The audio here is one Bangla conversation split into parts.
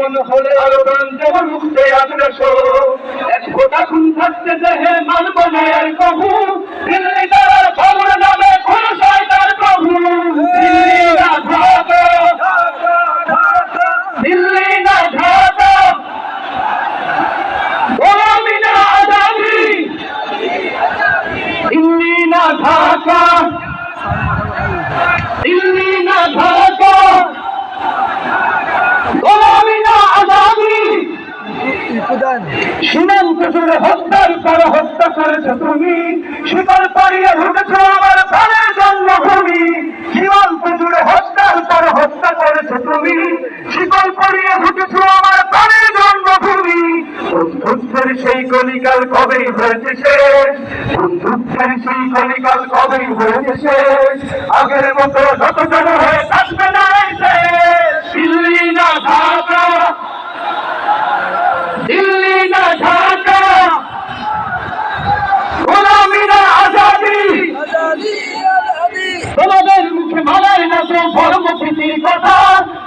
এমন হলে আরো প্রাণ দেব রুখতে আগ্রসর এক ফোঁটা খুন থাকতে দেহে মানব না আর কবু দিল্লি তার খবর নামে কোন শয়তান প্রভু দিল্লি না ঢাকা দিল্লি না ঢাকা গোলামি না আজাদি দিল্লি না ঢাকা দিল্লি না ঢাকা গোলামি না আজাদি সীমান্ত জুড়ে হত্যা করেছো তুমি শিকল পরিয়ে ঢুকেছো আমার প্রাণের জন্মভূমি সীমান্ত জুড়ে হত্যা করেছো তুমি শিকল পরিয়ে ঢুকেছো আমার প্রাণের জন্মভূমি বন্ধুত্বের সেই কলিকাল কবেই হয়েছে শেষ বন্ধুত্বের সেই কলিকাল কবেই হয়েছে শেষ আগের মতো যতজন হয়ে থাকবে না দিল্লি না ঢাকা দিল্লি না ঢাকা গোলামি না আজাদি তোমাদের মুখে মানায় না তো ধর্মপ্রীতির কথা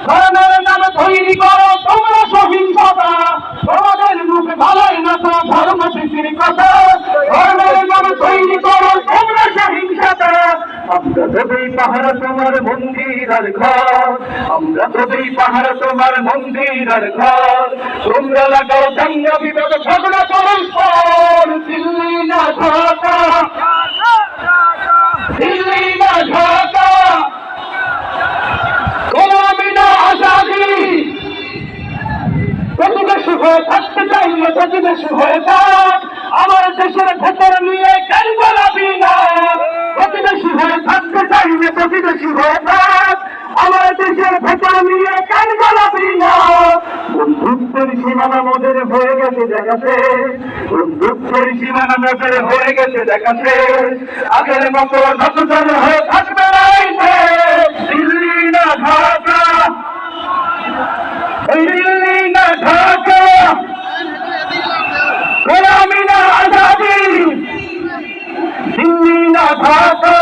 ধর্মের নামে তৈরি করো তোমরা সহিংসতা তোমাদের মুখে মানায় না তো ধর্মপ্রীতির কথা ধর্মের নামে তৈরি করো তোমরা সহিংসতা আমরা তবেই পাহারা তোমার মন্দির আর ঘর আমরা তবেই পাহারা তোমার মন্দির আর ঘর তোমরা লাগাও দাঙ্গা বিবাদ ঝগড়া পরস্পর দিল্লি না ঢাকা দিল্লি না ঢাকা গোলামি না আজাদি প্রতিবেশী হয়ে থাকতে চাইলে প্রতিবেশী হয়ে থাক আমার দেশের ভেতর নিয়ে কেন গোলামি না প্রতিবেশী হয়ে থাকতে চাইলে প্রতিবেশী হয়ে থাক আমার দেশের ভেতর নিয়ে কেন গোলামি না বন্ধুত্বের সীমানা মোদের হয়ে গেছে দেখাছে বন্ধুত্বের সীমানা মোদের হয়ে গেছে দেখাছে আগের মতো যতজন হয়ে থাকবে না দিল্লি না ঢাকা দিল্লি না ঢাকা গোলামি না আজাদি দিল্লি না ঢাকা